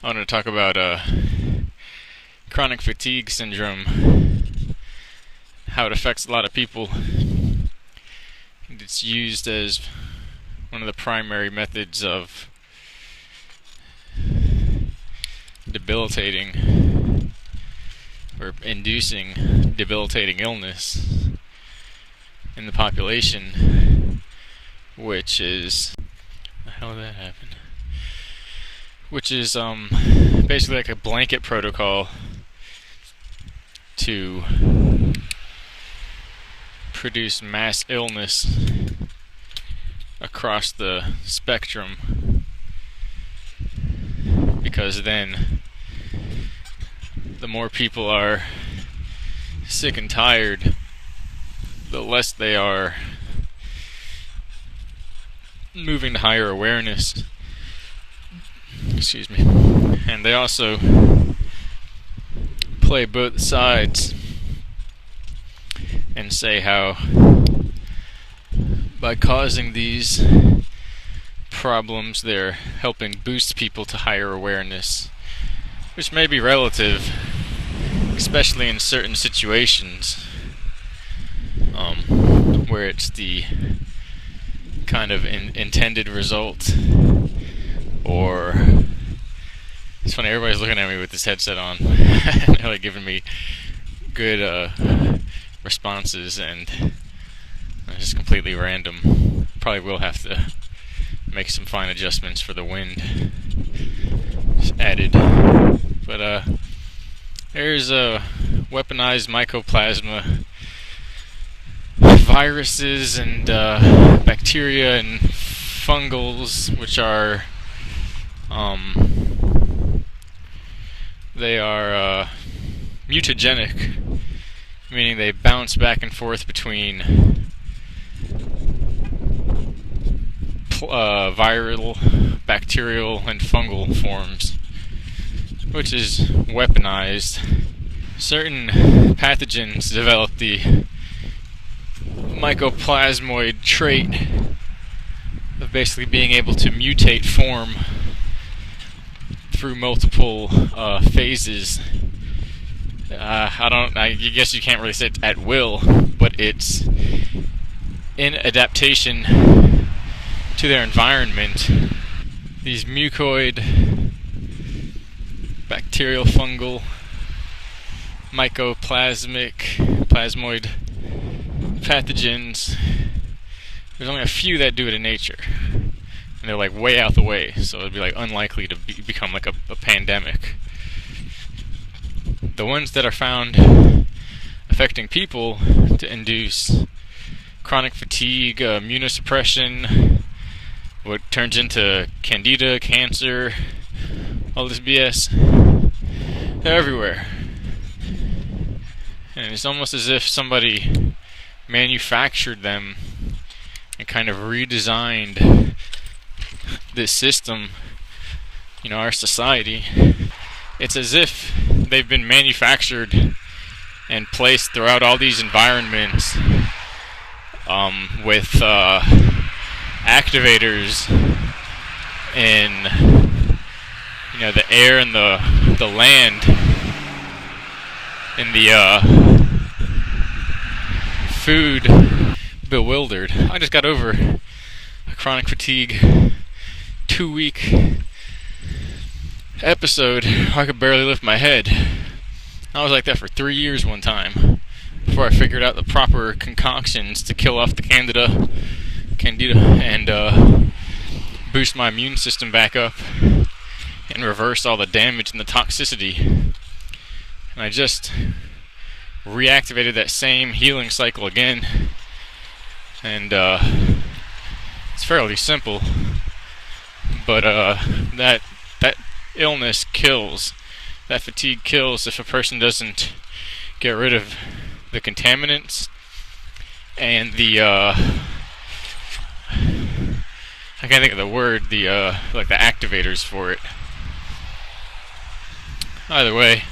I want to talk about chronic fatigue syndrome, how it affects a lot of people. It's used as one of the primary methods of debilitating or inducing debilitating illness in the population, which is how did that happen? Which is basically like a blanket protocol to produce mass illness across the spectrum, because then the more people are sick and tired, the less they are moving to higher awareness. Excuse me. And they also play both sides and say how by causing these problems they're helping boost people to higher awareness, which may be relative, especially in certain situations where it's the kind of intended result. Or it's funny, everybody's looking at me with this headset on and they're like giving me good responses, and it's just completely random. Probably will have to make some fine adjustments for the wind just added. But there's weaponized mycoplasma viruses and bacteria and fungals, which are they are mutagenic, meaning they bounce back and forth between viral, bacterial, and fungal forms, which is weaponized. Certain pathogens develop the mycoplasmoid trait of basically being able to mutate form through multiple phases. I guess you can't really say it's at will, but it's in adaptation to their environment. These mucoid, bacterial, fungal, plasmoid pathogens, there's only a few that do it in nature, and they're like way out the way, so it'd be like unlikely to become like a pandemic. The ones that are found affecting people to induce chronic fatigue, immunosuppression, what turns into candida, cancer, all this BS, they're everywhere. And it's almost as if somebody manufactured them and kind of redesigned this system, our society. It's as if they've been manufactured and placed throughout all these environments with activators in the air and the land, and the food. Bewildered. I just got over a chronic fatigue 2-week episode where I could barely lift my head. I was like that for 3 years one time before I figured out the proper concoctions to kill off the candida and boost my immune system back up and reverse all the damage and the toxicity. And I just reactivated that same healing cycle again, and it's fairly simple, but that illness kills, that fatigue kills if a person doesn't get rid of the contaminants and the I can't think of the word, the like the activators for it. Either way,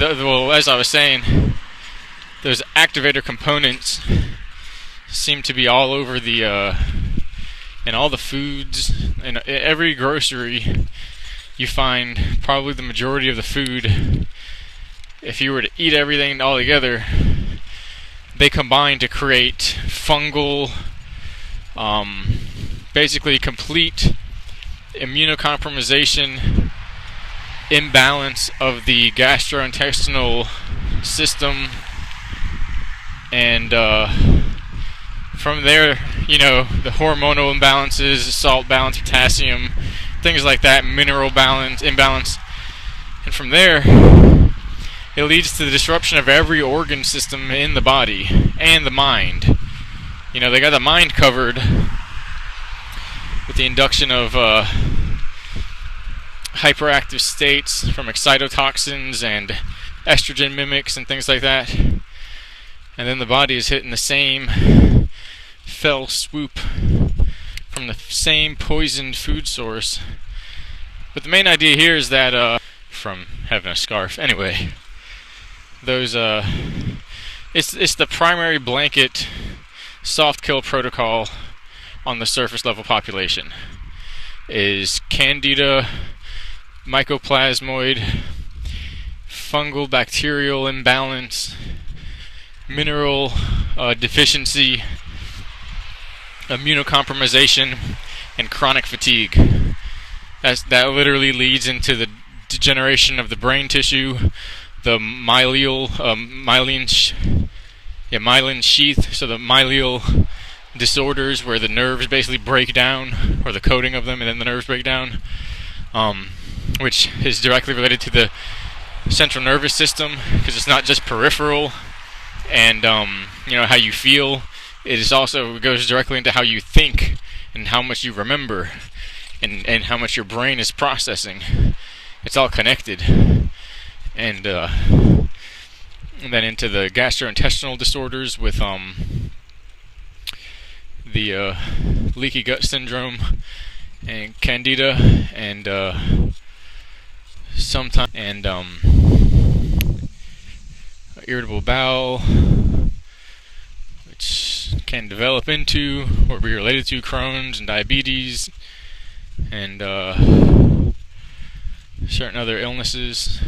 well, as I was saying, those activator components seem to be all over the in all the foods, in every grocery you find probably the majority of the food, if you were to eat everything all together, they combine to create fungal, basically complete immunocompromisation, imbalance of the gastrointestinal system, and from there, the hormonal imbalances, salt balance, potassium, things like that, mineral imbalance, and from there, it leads to the disruption of every organ system in the body and the mind. They got the mind covered with the induction of hyperactive states from excitotoxins and estrogen mimics and things like that. And then the body is hitting the same fell swoop from the same poisoned food source. But the main idea here is that, from having a scarf, anyway, it's the primary blanket soft kill protocol on the surface level population is Candida, Mycoplasmoid, fungal bacterial imbalance, mineral deficiency, immunocompromisation, and chronic fatigue. That literally leads into the degeneration of the brain tissue, the myelin sheath, so the myelin disorders where the nerves basically break down, or the coating of them, and then the nerves break down, which is directly related to the central nervous system, because it's not just peripheral and how you feel. It goes directly into how you think and how much you remember and how much your brain is processing. It's all connected. And then into the gastrointestinal disorders with the leaky gut syndrome and candida and sometimes irritable bowel, which can develop into or be related to Crohn's and diabetes and certain other illnesses.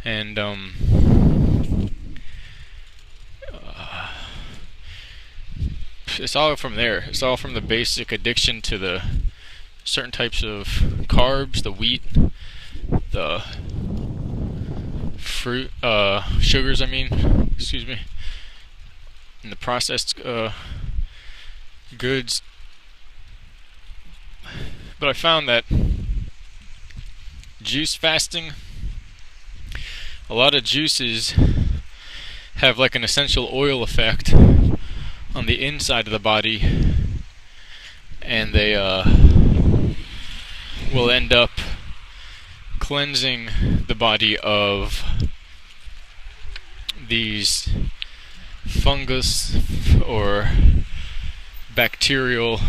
And it's all from there. It's all from the basic addiction to the certain types of carbs, the wheat, the fruit, sugars, and the processed goods. But I found that juice fasting, a lot of juices have like an essential oil effect on the inside of the body, and they will end up cleansing the body of these fungus or bacterial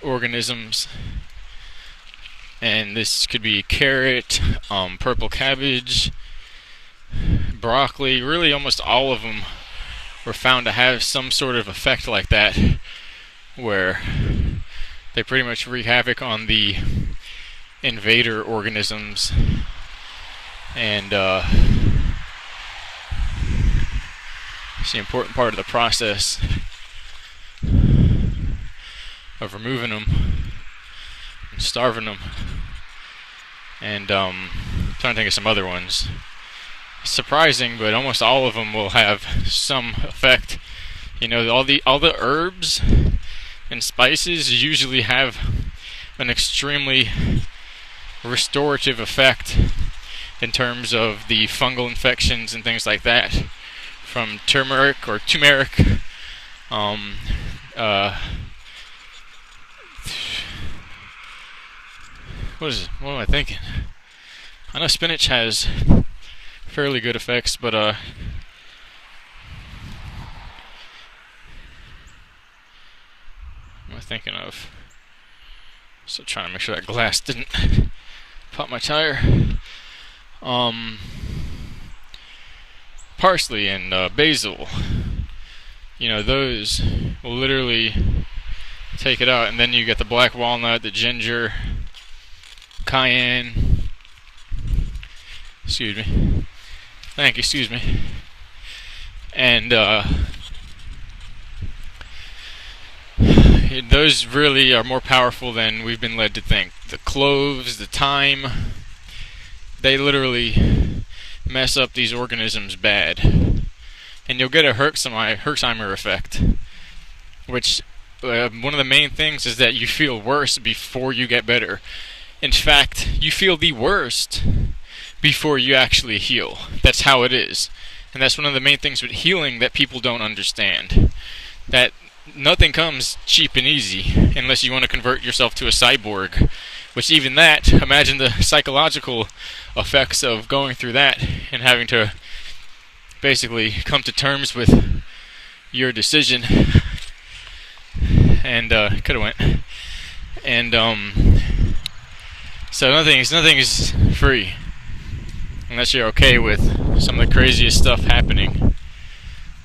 organisms. And this could be carrot, purple cabbage, broccoli. Really almost all of them were found to have some sort of effect like that, where they pretty much wreak havoc on the invader organisms. And it's the important part of the process of removing them and starving them. And I'm trying to think of some other ones. It's surprising, but almost all of them will have some effect. All the herbs and spices usually have an extremely restorative effect in terms of the fungal infections and things like that. From turmeric or turmeric, what am I thinking? I know spinach has fairly good effects, but what am I thinking of? Still trying to make sure that glass didn't pop my tire. Parsley and basil, those will literally take it out. And then you get the black walnut, the ginger, cayenne. Excuse me. Thank you, excuse me. And those really are more powerful than we've been led to think. The cloves, the thyme, they literally mess up these organisms bad. And you'll get a Herxheimer effect, which one of the main things is that you feel worse before you get better. In fact, you feel the worst before you actually heal. That's how it is. And that's one of the main things with healing that people don't understand. That nothing comes cheap and easy unless you want to convert yourself to a cyborg. Which even that, imagine the psychological effects of going through that and having to basically come to terms with your decision. And could have went. And so nothing is free unless you're okay with some of the craziest stuff happening.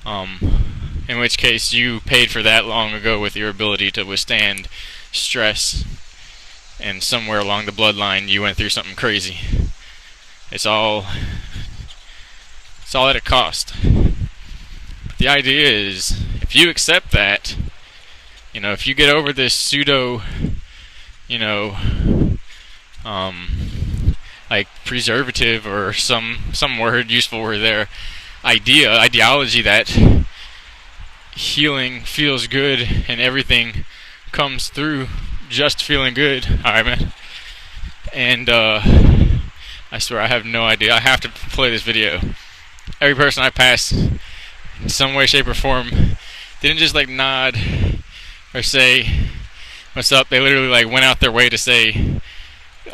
In which case you paid for that long ago with your ability to withstand stress, and somewhere along the bloodline you went through something crazy. It's all at a cost. But the idea is, if you accept that, if you get over this pseudo, like preservative or some word, useful word there, ideology that healing feels good and everything comes through just feeling good. Alright, man. And I swear I have no idea. I have to play this video. Every person I pass in some way, shape, or form didn't just like nod or say what's up. They literally like went out their way to say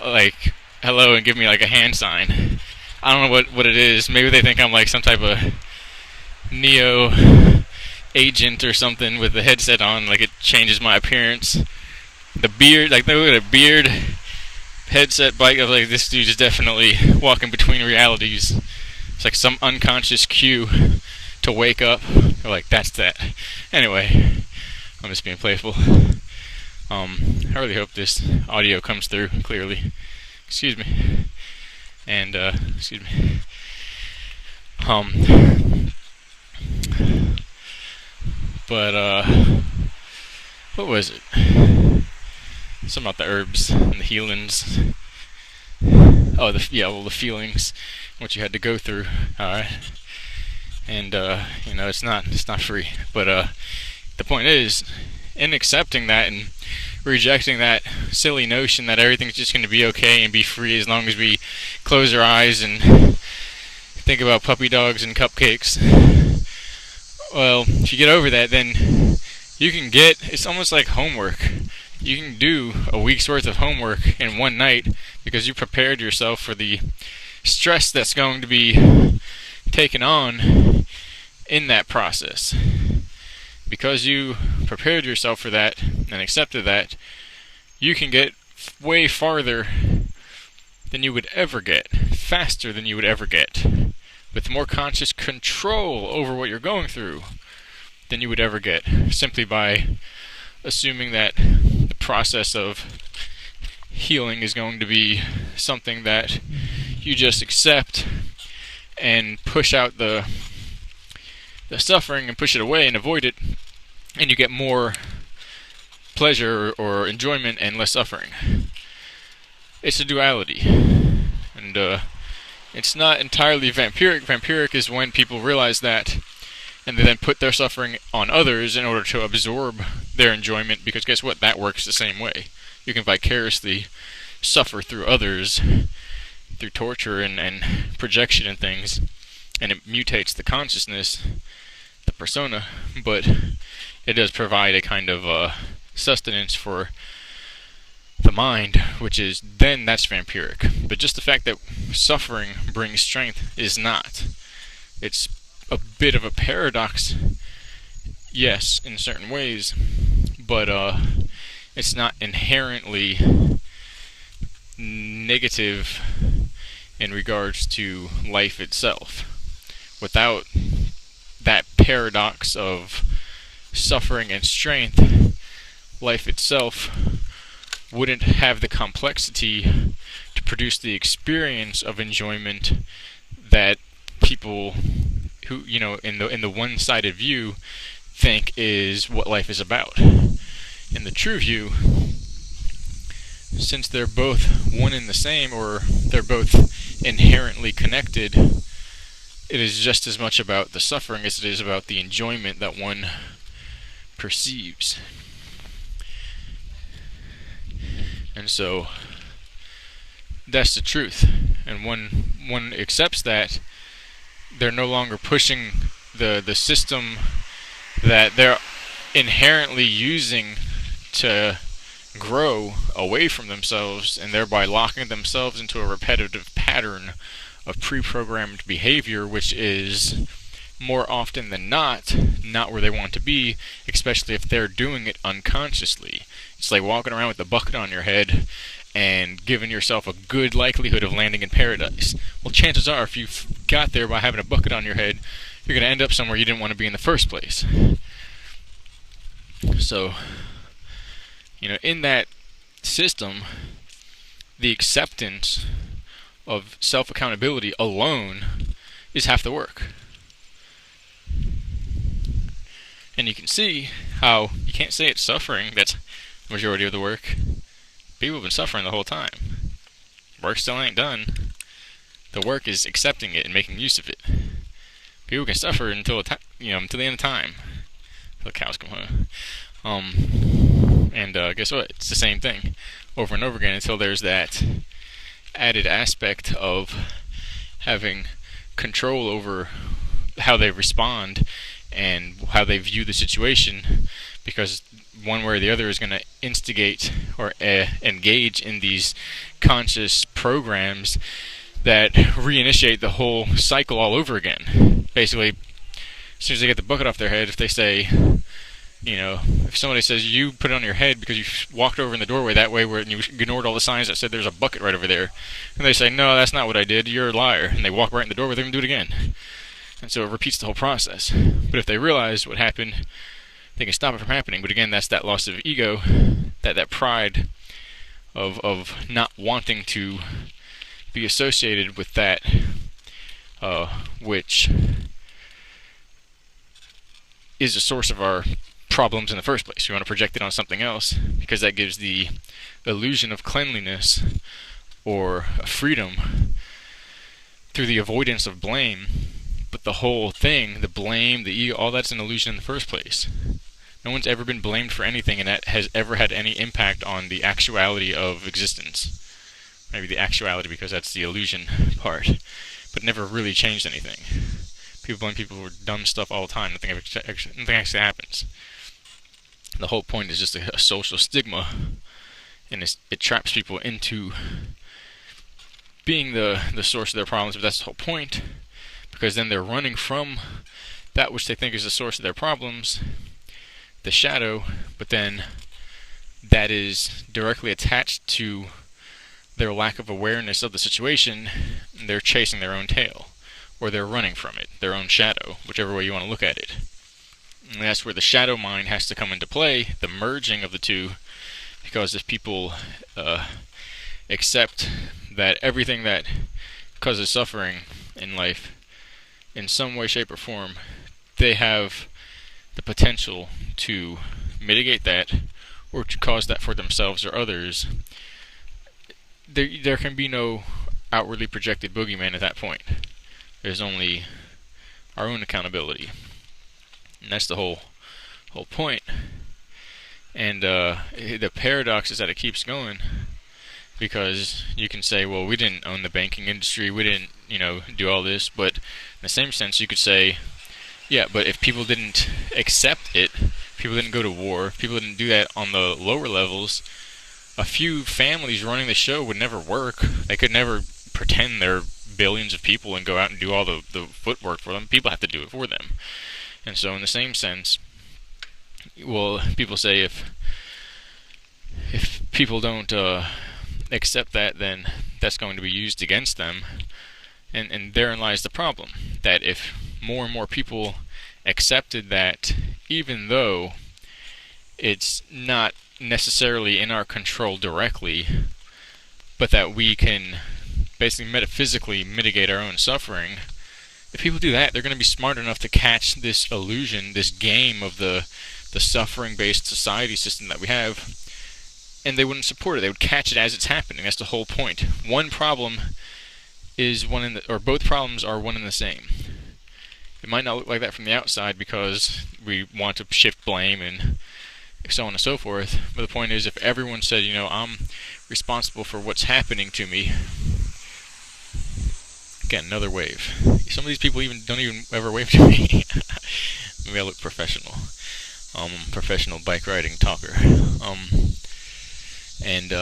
like hello and give me like a hand sign. I don't know what it is. Maybe they think I'm like some type of Neo agent or something with the headset on, like it changes my appearance. The beard, like they look at a beard, headset, bike. I was like, this dude is definitely walking between realities. It's like some unconscious cue to wake up. They're like, that's that. Anyway, I'm just being playful. I really hope this audio comes through clearly. Excuse me. And excuse me. But what was it? Something about the herbs and the healings. Oh, the feelings, what you had to go through. All right, and it's not free. But the point is, in accepting that and rejecting that silly notion that everything's just going to be okay and be free as long as we close our eyes and think about puppy dogs and cupcakes. Well, if you get over that, then you can it's almost like homework. You can do a week's worth of homework in one night because you prepared yourself for the stress that's going to be taken on in that process. Because you prepared yourself for that and accepted that, you can get way farther than you would ever get, faster than you would ever get, with more conscious control over what you're going through than you would ever get, simply by assuming that the process of healing is going to be something that you just accept and push out the suffering and push it away and avoid it, and you get more pleasure or enjoyment and less suffering. It's a duality, and it's not entirely vampiric. Vampiric is when people realize that and they then put their suffering on others in order to absorb their enjoyment, because guess what? That works the same way. You can vicariously suffer through others, through torture and projection and things, and it mutates the consciousness, the persona, but it does provide a kind of sustenance for the mind, which is, then that's vampiric. But just the fact that suffering brings strength is not. It's a bit of a paradox, yes, in certain ways, but it's not inherently negative in regards to life itself. Without that paradox of suffering and strength, life itself wouldn't have the complexity produce the experience of enjoyment that people who, in the one-sided view think is what life is about. In the true view, since they're both one and the same, or they're both inherently connected, it is just as much about the suffering as it is about the enjoyment that one perceives. And so that's the truth. And when one accepts that, they're no longer pushing the system that they're inherently using to grow away from themselves, and thereby locking themselves into a repetitive pattern of pre-programmed behavior, which is more often than not where they want to be, especially if they're doing it unconsciously. It's like walking around with a bucket on your head and giving yourself a good likelihood of landing in paradise. Well, chances are, if you got there by having a bucket on your head, you're going to end up somewhere you didn't want to be in the first place. So, in that system, the acceptance of self-accountability alone is half the work. And you can see how you can't say it's suffering that's the majority of the work. People have been suffering the whole time. Work still ain't done. The work is accepting it and making use of it. People can suffer until until the end of time, until the cows come home. And guess what? It's the same thing over and over again until there's that added aspect of having control over how they respond and how they view the situation, because one way or the other is going to instigate or engage in these conscious programs that reinitiate the whole cycle all over again. Basically, as soon as they get the bucket off their head, if they say, if somebody says you put it on your head because you walked over in the doorway that way where you ignored all the signs that said there's a bucket right over there, and they say, no, that's not what I did, you're a liar, and they walk right in the doorway, they're going to do it again. And so it repeats the whole process. But if they realize what happened, they can stop it from happening. But again, that's that loss of ego, that pride of not wanting to be associated with that which is the source of our problems in the first place. We want to project it on something else because that gives the illusion of cleanliness or freedom through the avoidance of blame. But the whole thing, the blame, the ego, all that's an illusion in the first place. No one's ever been blamed for anything, and that has ever had any impact on the actuality of existence. Maybe the actuality because that's the illusion part, but never really changed anything. People blame people for dumb stuff all the time. Nothing actually happens. The whole point is just a social stigma, and it traps people into being the source of their problems. But that's the whole point, because then they're running from that which they think is the source of their problems, the shadow, but then that is directly attached to their lack of awareness of the situation, and they're chasing their own tail, or they're running from it, their own shadow, whichever way you want to look at it. And that's where the shadow mind has to come into play, the merging of the two, because if people accept that everything that causes suffering in life, in some way, shape, or form, they have the potential to mitigate that or to cause that for themselves or others, there can be no outwardly projected boogeyman at that point. There's only our own accountability. And that's the whole point. And the paradox is that it keeps going, because you can say, well, we didn't own the banking industry, we didn't, do all this, but in the same sense you could say, yeah, but if people didn't accept it, people didn't go to war, people didn't do that on the lower levels, a few families running the show would never work. They could never pretend they're billions of people and go out and do all the footwork for them. People have to do it for them. And so in the same sense, well, people say if people don't accept that, then that's going to be used against them. And therein lies the problem, that if more and more people accepted that, even though it's not necessarily in our control directly, but that we can basically metaphysically mitigate our own suffering. If people do that, they're going to be smart enough to catch this illusion, this game of the suffering-based society system that we have, and they wouldn't support it. They would catch it as it's happening. That's the whole point. One problem is both problems are one and the same. It might not look like that from the outside because we want to shift blame and so on and so forth. But the point is, if everyone said, I'm responsible for what's happening to me. Again, another wave. Some of these people don't even ever wave to me. Maybe I look professional. Professional bike riding talker. And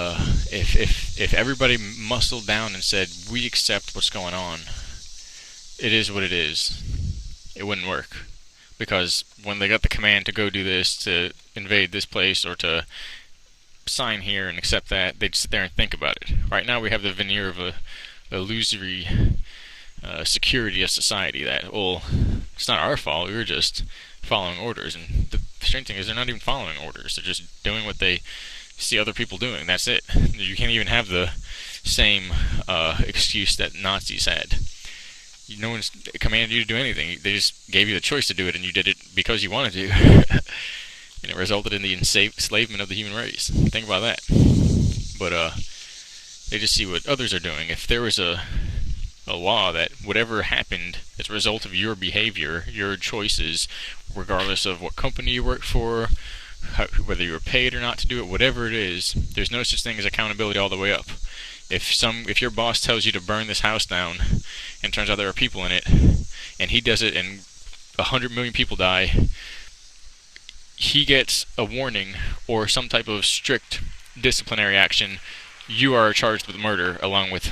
if everybody muscled down and said, we accept what's going on, it is what it is, it wouldn't work. Because when they got the command to go do this, to invade this place, or to sign here and accept that, they'd sit there and think about it. Right now we have the veneer of a illusory security of society that, well, it's not our fault, we were just following orders. And the strange thing is, they're not even following orders, they're just doing what they see other people doing. That's it. You can't even have the same excuse that Nazis had. No one's commanded you to do anything. They just gave you the choice to do it, and you did it because you wanted to. And it resulted in the enslavement of the human race. Think about that. But they just see what others are doing. If there was a law that whatever happened as a result of your behavior, your choices, regardless of what company you work for, whether you were paid or not to do it, whatever it is, there's no such thing as accountability all the way up. If your boss tells you to burn this house down, and it turns out there are people in it, and he does it and 100 million people die, he gets a warning or some type of strict disciplinary action. You are charged with murder along with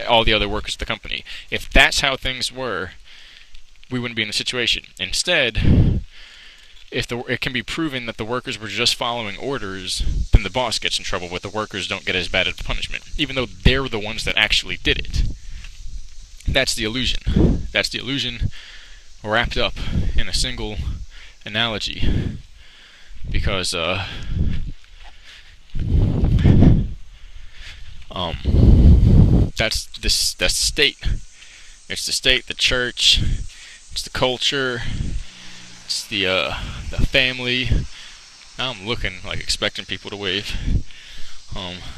all the other workers of the company. If that's how things were, we wouldn't be in the situation. Instead, if it can be proven that the workers were just following orders, then the boss gets in trouble, but the workers don't get as bad of a punishment, even though they're the ones that actually did it. That's the illusion. That's the illusion wrapped up in a single analogy. Because, that's the state. It's the state, the church, it's the culture, it's the family. Now I'm looking like expecting people to wave.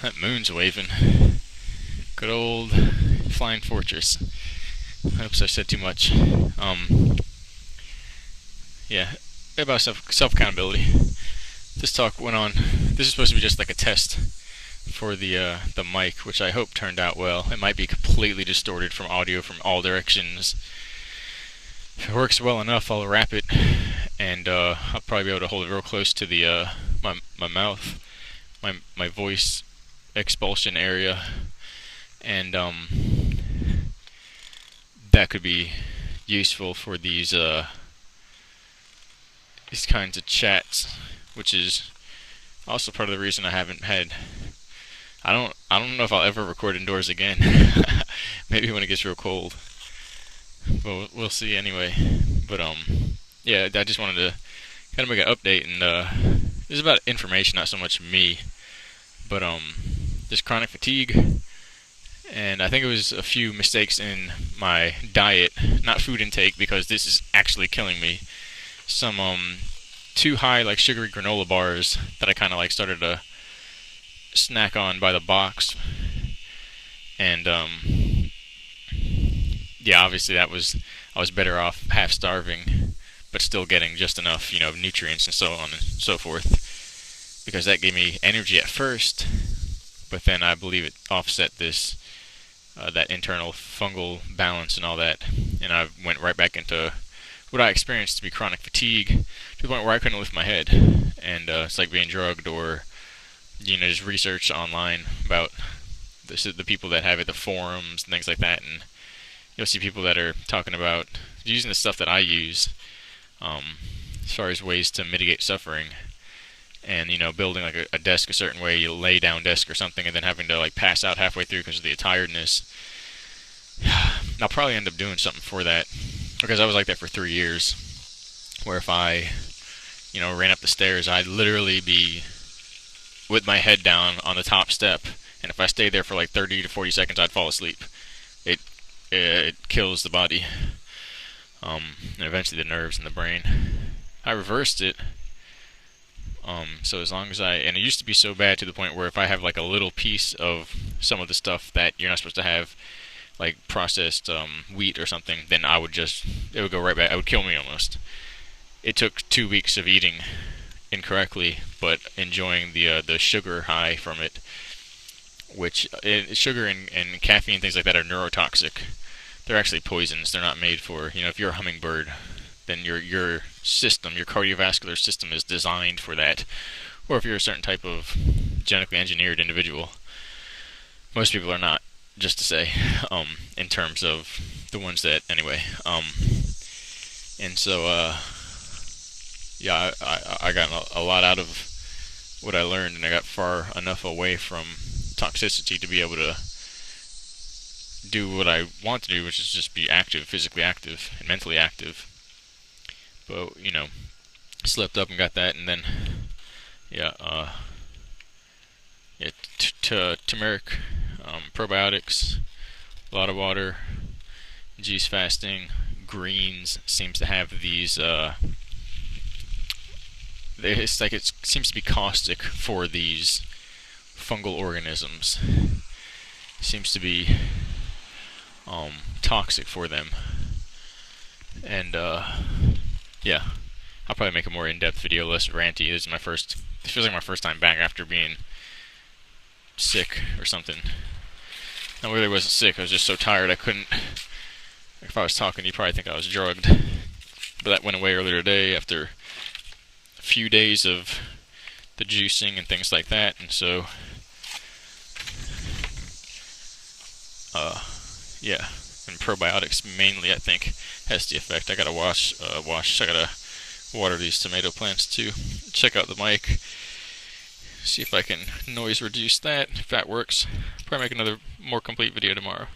That moon's waving. Good old flying fortress. Oops, I said too much. Yeah, about self-accountability. This talk went on. This is supposed to be just like a test for the mic, which I hope turned out well. It might be completely distorted from audio from all directions. If it works well enough, I'll wrap it, and I'll probably be able to hold it real close to the my mouth, my voice expulsion area, and that could be useful for these kinds of chats, which is also part of the reason I haven't had. I don't know if I'll ever record indoors again. Maybe when it gets real cold. But we'll see anyway. But yeah, I just wanted to kind of make an update, and this is about information, not so much me. But just chronic fatigue, and I think it was a few mistakes in my diet, not food intake, because this is actually killing me. Some too high like sugary granola bars that I kind of like started to snack on by the box, and yeah, obviously I was better off half starving, but still getting just enough, nutrients and so on and so forth, because that gave me energy at first, but then I believe it offset this that internal fungal balance and all that, and I went right back into what I experienced to be chronic fatigue, to the point where I couldn't lift my head, and it's like being drugged, or just research online about the people that have it, the forums and things like that, and you'll see people that are talking about using the stuff that I use, as far as ways to mitigate suffering, and building like a desk a certain way, you lay down desk or something, and then having to like pass out halfway through because of the tiredness. I'll probably end up doing something for that, because I was like that for 3 years, where if I ran up the stairs, I'd literally be with my head down on the top step and if I stayed there for like 30 to 40 seconds, I'd fall asleep. It kills the body, and eventually the nerves and the brain. I reversed it. So as long as and it used to be so bad to the point where if I have like a little piece of some of the stuff that you're not supposed to have, like processed wheat or something, then it would go right back. It would kill me almost. It took 2 weeks of eating incorrectly, but enjoying the sugar high from it, which sugar and caffeine, things like that, are neurotoxic. They're actually poisons. They're not made for, if you're a hummingbird, then your system, your cardiovascular system is designed for that. Or if you're a certain type of genetically engineered individual. Most people are not, just to say, in terms of the ones that, anyway. And so, yeah, I got a lot out of what I learned, and I got far enough away from toxicity to be able to do what I want to do, which is just be active, physically active, and mentally active. But, slept up and got that, and then, turmeric, probiotics, a lot of water, juice fasting, greens seems to have these, it's like it seems to be caustic for these fungal organisms. It seems to be toxic for them. And yeah, I'll probably make a more in-depth video, less ranty. This feels like my first time back after being sick or something. I really wasn't sick, I was just so tired I couldn't. If I was talking, you'd probably think I was drugged. But that went away earlier today after a few days of the juicing and things like that, and so yeah, and probiotics mainly, I think, has the effect. I gotta I gotta water these tomato plants too. Check out the mic, see if I can noise reduce that. If that works, probably make another more complete video tomorrow.